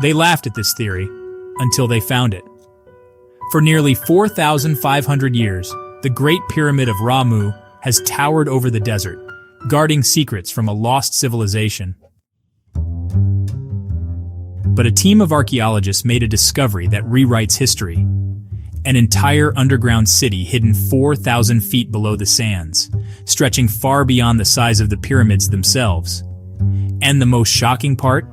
They laughed at this theory until they found it. For nearly 4,500 years, the Great Pyramid of Ramu has towered over the desert, guarding secrets from a lost civilization. But a team of archaeologists made a discovery that rewrites history. An entire underground city hidden 4,000 feet below the sands, stretching far beyond the size of the pyramids themselves. And the most shocking part?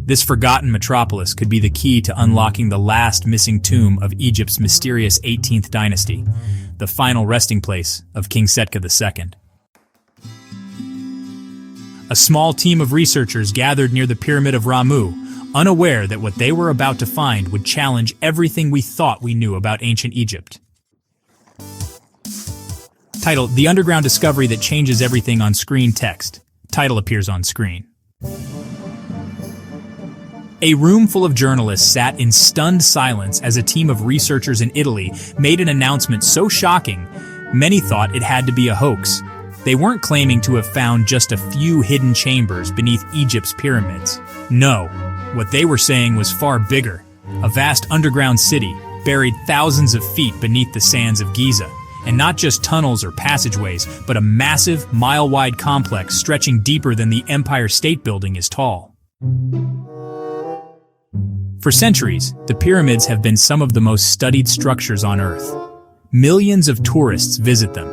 This forgotten metropolis could be the key to unlocking the last missing tomb of Egypt's mysterious 18th dynasty, the final resting place of King Setka II. A small team of researchers gathered near the Pyramid of Ramu, unaware that what they were about to find would challenge everything we thought we knew about ancient Egypt. Title: The Underground Discovery That Changes Everything on Screen. Text. Title appears on screen. A room full of journalists sat in stunned silence as a team of researchers in Italy made an announcement so shocking, many thought it had to be a hoax. They weren't claiming to have found just a few hidden chambers beneath Egypt's pyramids. No, what they were saying was far bigger. A vast underground city, buried thousands of feet beneath the sands of Giza. And not just tunnels or passageways, but a massive, mile-wide complex stretching deeper than the Empire State Building is tall. For centuries, the pyramids have been some of the most studied structures on Earth. Millions of tourists visit them.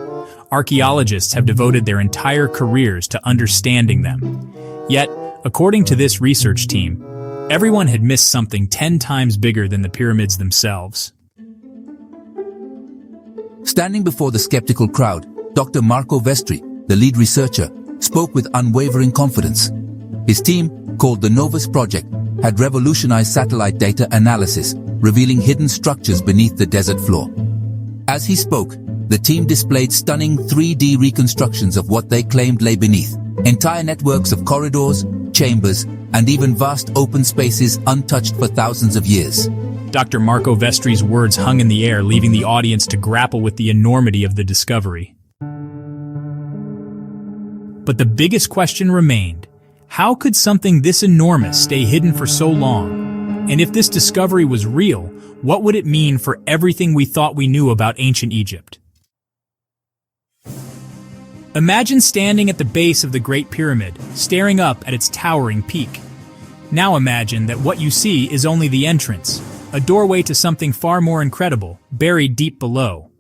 Archaeologists have devoted their entire careers to understanding them. Yet, according to this research team, everyone had missed something 10 times bigger than the pyramids themselves. Standing before the skeptical crowd, Dr. Marco Vestri, the lead researcher, spoke with unwavering confidence. His team, called the Novus Project, had revolutionized satellite data analysis, revealing hidden structures beneath the desert floor. As he spoke, the team displayed stunning 3D reconstructions of what they claimed lay beneath. Entire networks of corridors, chambers, and even vast open spaces untouched for thousands of years. Dr. Marco Vestri's words hung in the air, leaving the audience to grapple with the enormity of the discovery. But the biggest question remained: how could something this enormous stay hidden for so long? And if this discovery was real, what would it mean for everything we thought we knew about ancient Egypt? Imagine standing at the base of the Great Pyramid, staring up at its towering peak. Now imagine that what you see is only the entrance, a doorway to something far more incredible, buried deep below.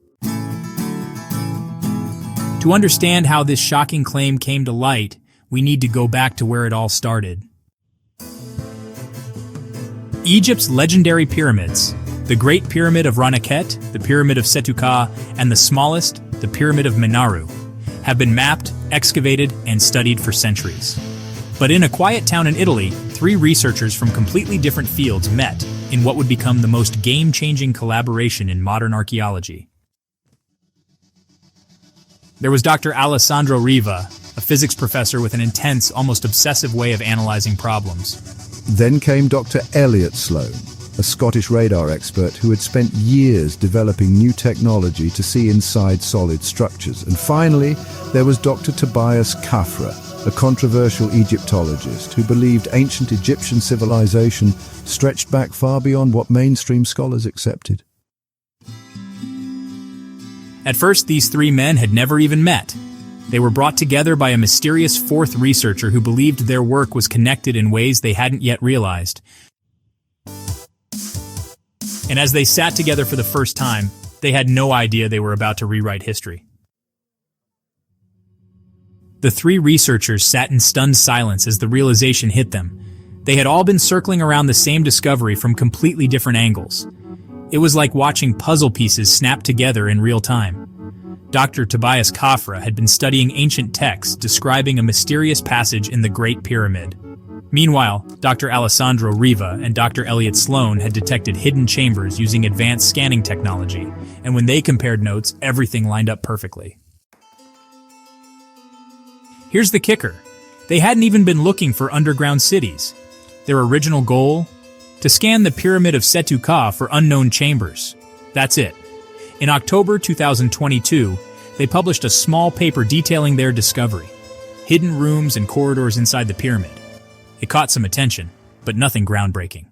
To understand how this shocking claim came to light, we need to go back to where it all started. Egypt's legendary pyramids, the Great Pyramid of Ranakhet, the Pyramid of Setuka, and the smallest, the Pyramid of Menaru, have been mapped, excavated, and studied for centuries. But in a quiet town in Italy, 3 researchers from completely different fields met in what would become the most game-changing collaboration in modern archaeology. There was Dr. Alessandro Riva, a physics professor with an intense, almost obsessive way of analyzing problems. Then came Dr. Elliot Sloan, a Scottish radar expert who had spent years developing new technology to see inside solid structures. And finally, there was Dr. Tobias Kafra, a controversial Egyptologist who believed ancient Egyptian civilization stretched back far beyond what mainstream scholars accepted. At first, these 3 men had never even met. They were brought together by a mysterious 4th researcher who believed their work was connected in ways they hadn't yet realized. And as they sat together for the first time, they had no idea they were about to rewrite history. The 3 researchers sat in stunned silence as the realization hit them. They had all been circling around the same discovery from completely different angles. It was like watching puzzle pieces snap together in real time. Dr. Tobias Kafra had been studying ancient texts describing a mysterious passage in the Great Pyramid. Meanwhile, Dr. Alessandro Riva and Dr. Elliot Sloan had detected hidden chambers using advanced scanning technology, and when they compared notes, everything lined up perfectly. Here's the kicker. They hadn't even been looking for underground cities. Their original goal? To scan the Pyramid of Setuka for unknown chambers. That's it. In October 2022, they published a small paper detailing their discovery. Hidden rooms and corridors inside the pyramid. It caught some attention, but nothing groundbreaking.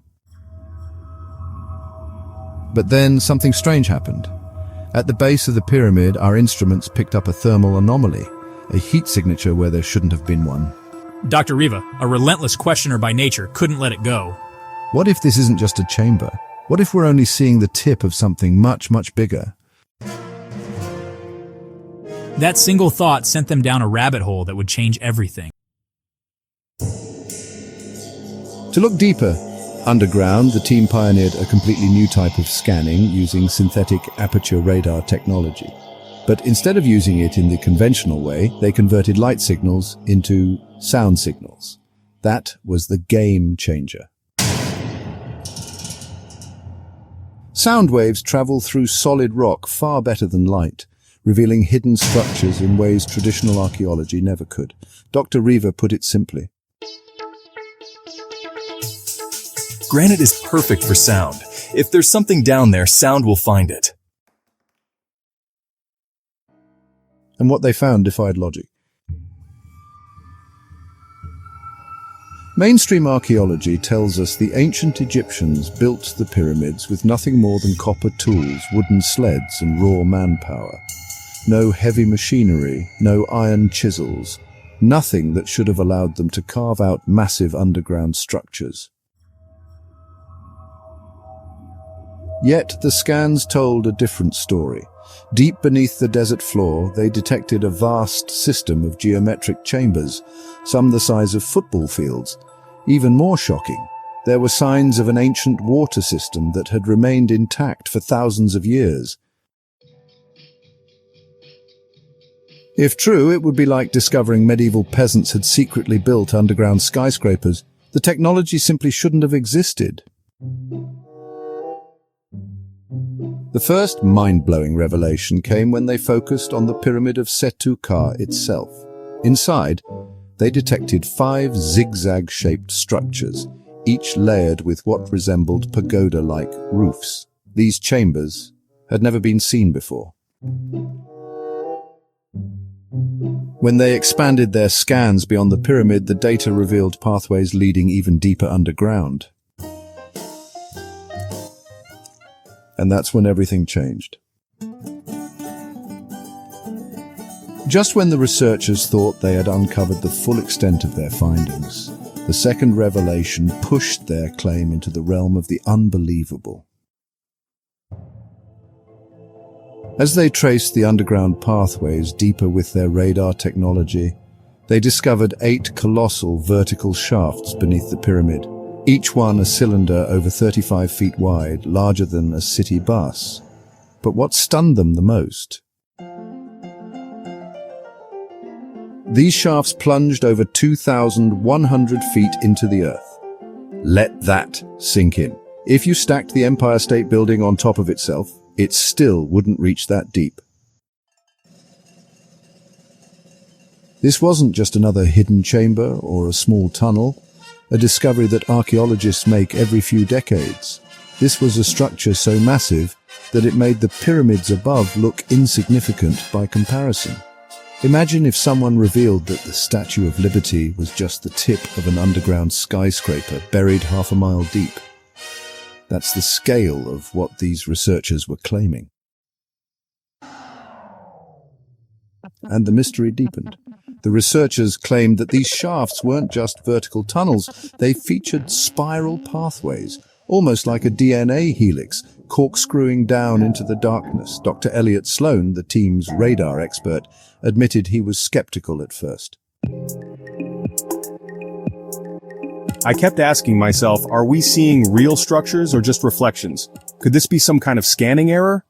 But then something strange happened. At the base of the pyramid, our instruments picked up a thermal anomaly, a heat signature where there shouldn't have been one. Dr. Riva, a relentless questioner by nature, couldn't let it go. What if this isn't just a chamber? What if we're only seeing the tip of something much, much bigger? That single thought sent them down a rabbit hole that would change everything. To look deeper, underground, the team pioneered a completely new type of scanning using synthetic aperture radar technology. But instead of using it in the conventional way, they converted light signals into sound signals. That was the game changer. Sound waves travel through solid rock far better than light, revealing hidden structures in ways traditional archaeology never could. Dr. Riva put it simply. Granite is perfect for sound. If there's something down there, sound will find it. And what they found defied logic. Mainstream archaeology tells us the ancient Egyptians built the pyramids with nothing more than copper tools, wooden sleds, and raw manpower. No heavy machinery, no iron chisels, nothing that should have allowed them to carve out massive underground structures. Yet the scans told a different story. Deep beneath the desert floor, they detected a vast system of geometric chambers, some the size of football fields. Even more shocking, there were signs of an ancient water system that had remained intact for thousands of years. If true, it would be like discovering medieval peasants had secretly built underground skyscrapers. The technology simply shouldn't have existed. The first mind-blowing revelation came when they focused on the Pyramid of Setu Ka itself. Inside, they detected 5 zigzag-shaped structures, each layered with what resembled pagoda-like roofs. These chambers had never been seen before. When they expanded their scans beyond the pyramid, the data revealed pathways leading even deeper underground. And that's when everything changed. Just when the researchers thought they had uncovered the full extent of their findings, the second revelation pushed their claim into the realm of the unbelievable. As they traced the underground pathways deeper with their radar technology, they discovered 8 colossal vertical shafts beneath the pyramid, each one a cylinder over 35 feet wide, larger than a city bus. But what stunned them the most? These shafts plunged over 2,100 feet into the earth. Let that sink in. If you stacked the Empire State Building on top of itself, it still wouldn't reach that deep. This wasn't just another hidden chamber or a small tunnel, a discovery that archaeologists make every few decades. This was a structure so massive that it made the pyramids above look insignificant by comparison. Imagine if someone revealed that the Statue of Liberty was just the tip of an underground skyscraper buried half a mile deep. That's the scale of what these researchers were claiming. And the mystery deepened. The researchers claimed that these shafts weren't just vertical tunnels, they featured spiral pathways, almost like a DNA helix, corkscrewing down into the darkness. Dr. Elliot Sloan, the team's radar expert, admitted he was skeptical at first. I kept asking myself, are we seeing real structures or just reflections? Could this be some kind of scanning error?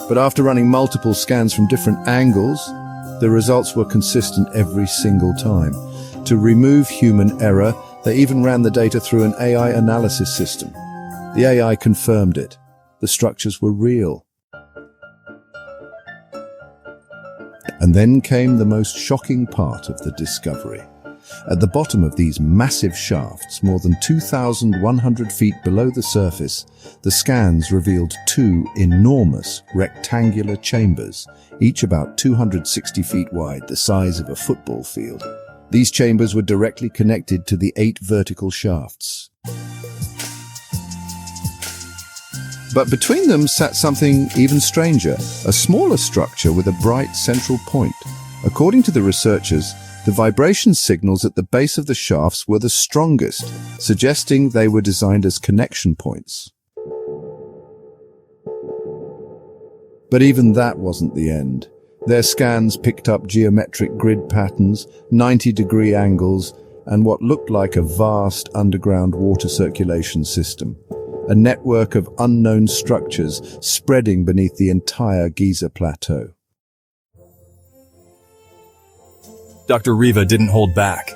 But after running multiple scans from different angles, the results were consistent every single time. To remove human error, they even ran the data through an AI analysis system. The AI confirmed it. The structures were real. And then came the most shocking part of the discovery. At the bottom of these massive shafts, more than 2,100 feet below the surface, the scans revealed 2 enormous rectangular chambers, each about 260 feet wide, the size of a football field. These chambers were directly connected to the 8 vertical shafts. But between them sat something even stranger, a smaller structure with a bright central point. According to the researchers, the vibration signals at the base of the shafts were the strongest, suggesting they were designed as connection points. But even that wasn't the end. Their scans picked up geometric grid patterns, 90-degree angles, and what looked like a vast underground water circulation system. A network of unknown structures spreading beneath the entire Giza Plateau. Dr. Riva didn't hold back.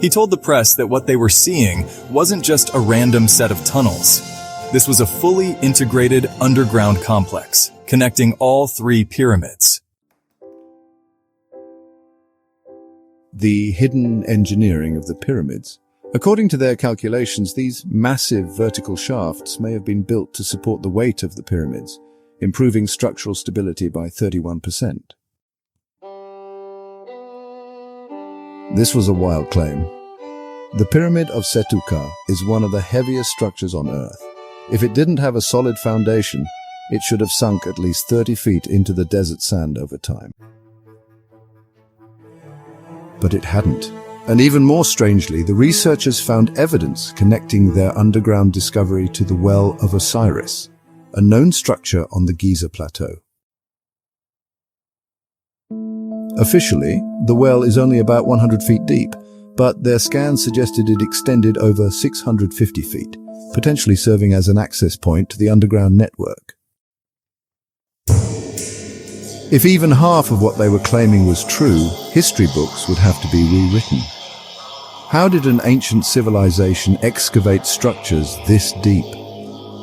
He told the press that what they were seeing wasn't just a random set of tunnels. This was a fully integrated underground complex, connecting all three pyramids. The hidden engineering of the pyramids. According to their calculations, these massive vertical shafts may have been built to support the weight of the pyramids, improving structural stability by 31%. This was a wild claim. The Pyramid of Setuka is one of the heaviest structures on Earth. If it didn't have a solid foundation, it should have sunk at least 30 feet into the desert sand over time. But it hadn't. And even more strangely, the researchers found evidence connecting their underground discovery to the Well of Osiris, a known structure on the Giza Plateau. Officially, the well is only about 100 feet deep, but their scans suggested it extended over 650 feet, potentially serving as an access point to the underground network. If even half of what they were claiming was true, history books would have to be rewritten. How did an ancient civilization excavate structures this deep?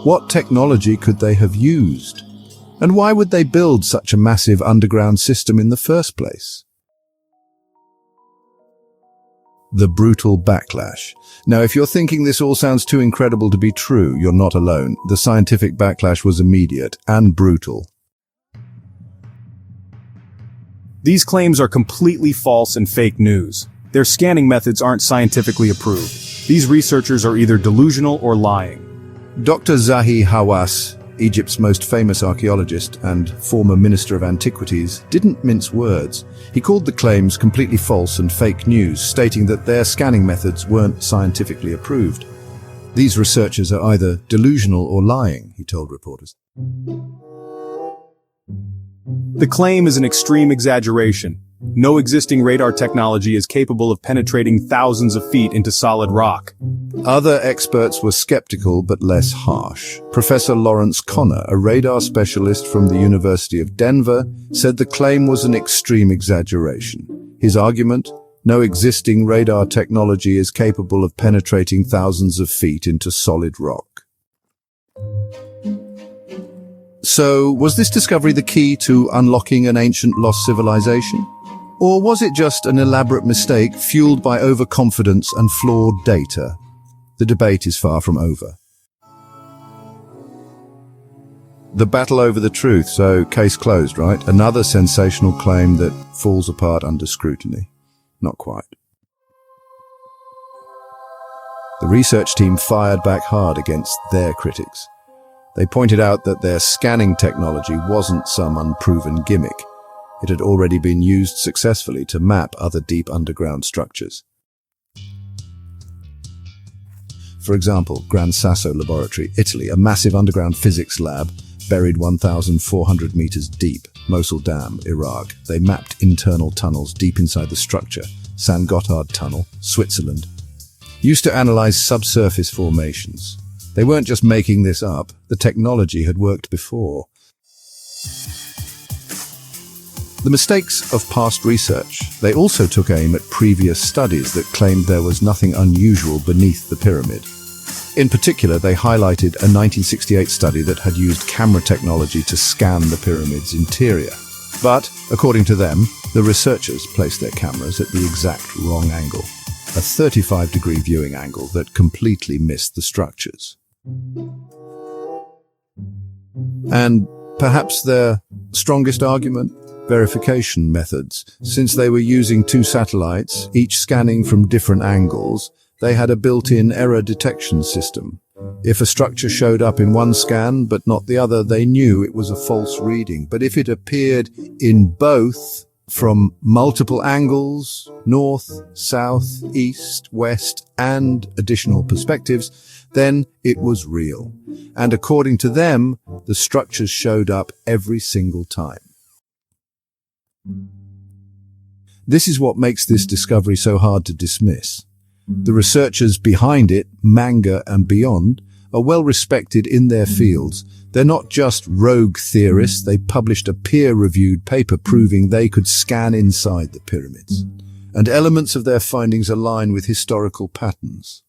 What technology could they have used? And why would they build such a massive underground system in the first place? The brutal backlash. Now, if you're thinking this all sounds too incredible to be true, you're not alone. The scientific backlash was immediate and brutal. These claims are completely false and fake news. Their scanning methods aren't scientifically approved. These researchers are either delusional or lying. Dr. Zahi Hawass, Egypt's most famous archaeologist and former Minister of Antiquities, didn't mince words. He called the claims completely false and fake news, stating that their scanning methods weren't scientifically approved. These researchers are either delusional or lying, he told reporters. The claim is an extreme exaggeration. No existing radar technology is capable of penetrating thousands of feet into solid rock. Other experts were skeptical but less harsh. Professor Lawrence Connor, a radar specialist from the University of Denver, said the claim was an extreme exaggeration. His argument: no existing radar technology is capable of penetrating thousands of feet into solid rock. So, was this discovery the key to unlocking an ancient lost civilization? Or was it just an elaborate mistake fueled by overconfidence and flawed data? The debate is far from over. The battle over the truth, so case closed, right? Another sensational claim that falls apart under scrutiny. Not quite. The research team fired back hard against their critics. They pointed out that their scanning technology wasn't some unproven gimmick. It had already been used successfully to map other deep underground structures. For example, Gran Sasso Laboratory, Italy, a massive underground physics lab buried 1,400 meters deep, Mosul Dam, Iraq. They mapped internal tunnels deep inside the structure, San Gotthard Tunnel, Switzerland, used to analyze subsurface formations. They weren't just making this up, the technology had worked before. The mistakes of past research. They also took aim at previous studies that claimed there was nothing unusual beneath the pyramid. In particular, they highlighted a 1968 study that had used camera technology to scan the pyramid's interior. But, according to them, the researchers placed their cameras at the exact wrong angle, a 35-degree viewing angle that completely missed the structures. And perhaps their strongest argument? Verification methods. Since they were using two satellites, each scanning from different angles, they had a built-in error detection system. If a structure showed up in one scan but not the other, they knew it was a false reading. But if it appeared in both, from multiple angles, north, south, east, west, and additional perspectives, then it was real. And according to them, the structures showed up every single time. This is what makes this discovery so hard to dismiss. The researchers behind it, Manga and beyond, are well respected in their fields. They're not just rogue theorists. They published a peer-reviewed paper proving they could scan inside the pyramids. And elements of their findings align with historical patterns.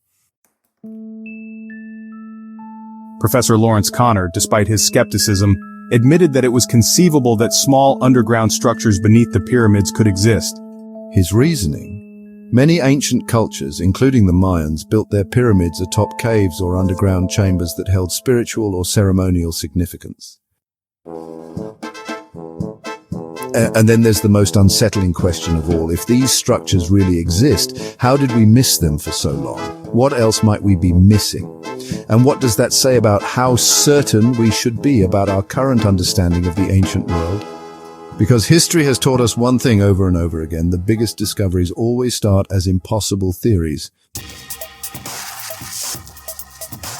Professor Lawrence Connor, despite his skepticism, admitted that it was conceivable that small underground structures beneath the pyramids could exist. His reasoning: many ancient cultures, including the Mayans, built their pyramids atop caves or underground chambers that held spiritual or ceremonial significance. And then there's the most unsettling question of all. If these structures really exist, how did we miss them for so long? What else might we be missing? And what does that say about how certain we should be about our current understanding of the ancient world? Because history has taught us one thing over and over again: the biggest discoveries always start as impossible theories.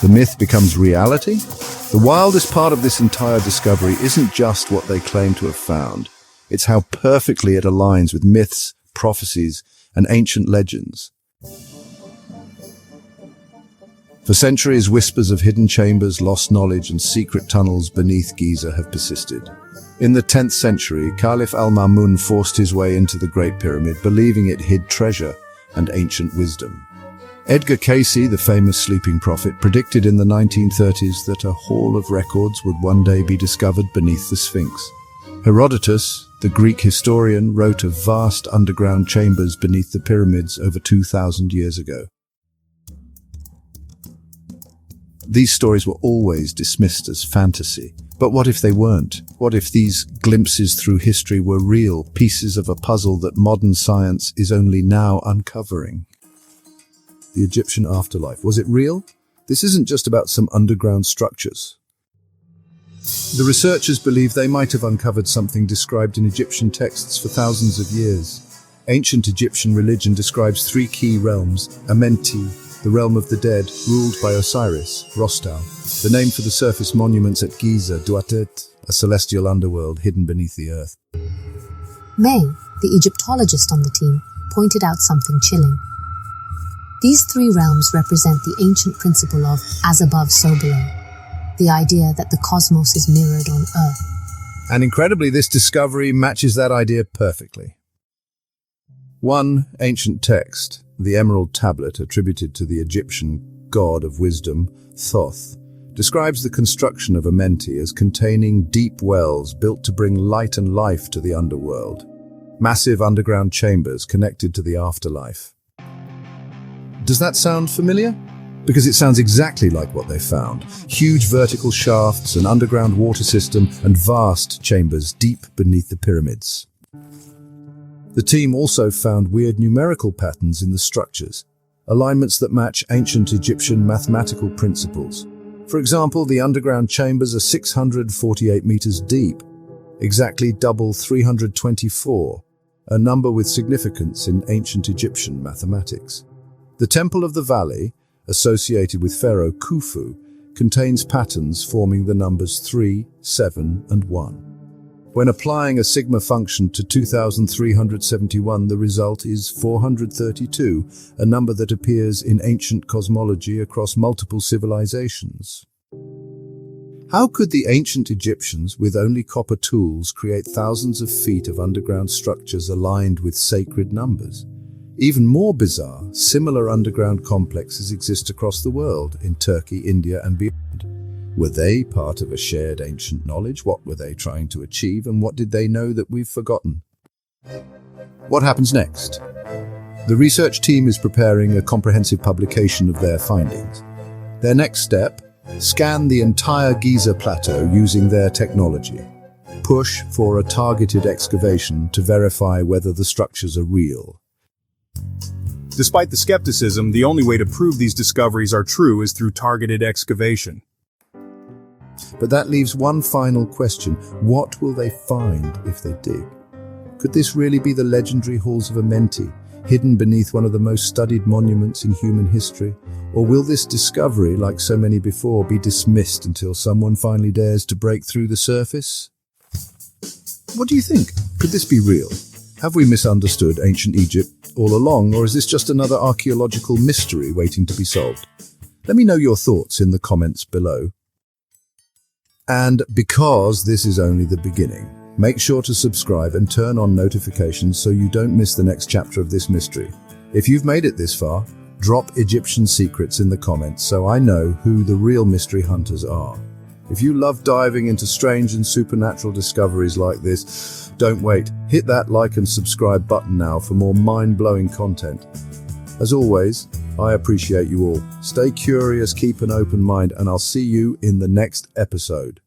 The myth becomes reality. The wildest part of this entire discovery isn't just what they claim to have found. It's how perfectly it aligns with myths, prophecies, and ancient legends. For centuries, whispers of hidden chambers, lost knowledge, and secret tunnels beneath Giza have persisted. In the 10th century, Caliph al-Ma'mun forced his way into the Great Pyramid, believing it hid treasure and ancient wisdom. Edgar Cayce, the famous sleeping prophet, predicted in the 1930s that a haul of records would one day be discovered beneath the Sphinx. Herodotus, the Greek historian, wrote of vast underground chambers beneath the pyramids over 2,000 years ago. These stories were always dismissed as fantasy. But what if they weren't? What if these glimpses through history were real, pieces of a puzzle that modern science is only now uncovering? The Egyptian afterlife, was it real? This isn't just about some underground structures. The researchers believe they might have uncovered something described in Egyptian texts for thousands of years. Ancient Egyptian religion describes three key realms: Amenti, the realm of the dead, ruled by Osiris, Rostal, the name for the surface monuments at Giza, Duatet, a celestial underworld hidden beneath the earth. May, the Egyptologist on the team, pointed out something chilling. These three realms represent the ancient principle of as above, so below, the idea that the cosmos is mirrored on Earth. And incredibly, this discovery matches that idea perfectly. One ancient text, the Emerald Tablet, attributed to the Egyptian god of wisdom, Thoth, describes the construction of Amenti as containing deep wells built to bring light and life to the underworld, massive underground chambers connected to the afterlife. Does that sound familiar? Because it sounds exactly like what they found. Huge vertical shafts, an underground water system, and vast chambers deep beneath the pyramids. The team also found weird numerical patterns in the structures, alignments that match ancient Egyptian mathematical principles. For example, the underground chambers are 648 meters deep, exactly double 324, a number with significance in ancient Egyptian mathematics. The Temple of the Valley, associated with Pharaoh Khufu, contains patterns forming the numbers 3, 7, and 1. When applying a sigma function to 2371, the result is 432, a number that appears in ancient cosmology across multiple civilizations. How could the ancient Egyptians, with only copper tools, create thousands of feet of underground structures aligned with sacred numbers? Even more bizarre, similar underground complexes exist across the world, in Turkey, India, and beyond. Were they part of a shared ancient knowledge? What were they trying to achieve, and what did they know that we've forgotten? What happens next? The research team is preparing a comprehensive publication of their findings. Their next step: scan the entire Giza plateau using their technology. Push for a targeted excavation to verify whether the structures are real. Despite the skepticism, the only way to prove these discoveries are true is through targeted excavation. But that leaves one final question. What will they find if they dig? Could this really be the legendary halls of Amenti, hidden beneath one of the most studied monuments in human history? Or will this discovery, like so many before, be dismissed until someone finally dares to break through the surface? What do you think? Could this be real? Have we misunderstood ancient Egypt all along, or is this just another archaeological mystery waiting to be solved? Let me know your thoughts in the comments below. And because this is only the beginning, make sure to subscribe and turn on notifications so you don't miss the next chapter of this mystery. If you've made it this far, drop Egyptian secrets in the comments so I know who the real mystery hunters are. If you love diving into strange and supernatural discoveries like this, don't wait. Hit that like and subscribe button now for more mind-blowing content. As always, I appreciate you all. Stay curious, keep an open mind, and I'll see you in the next episode.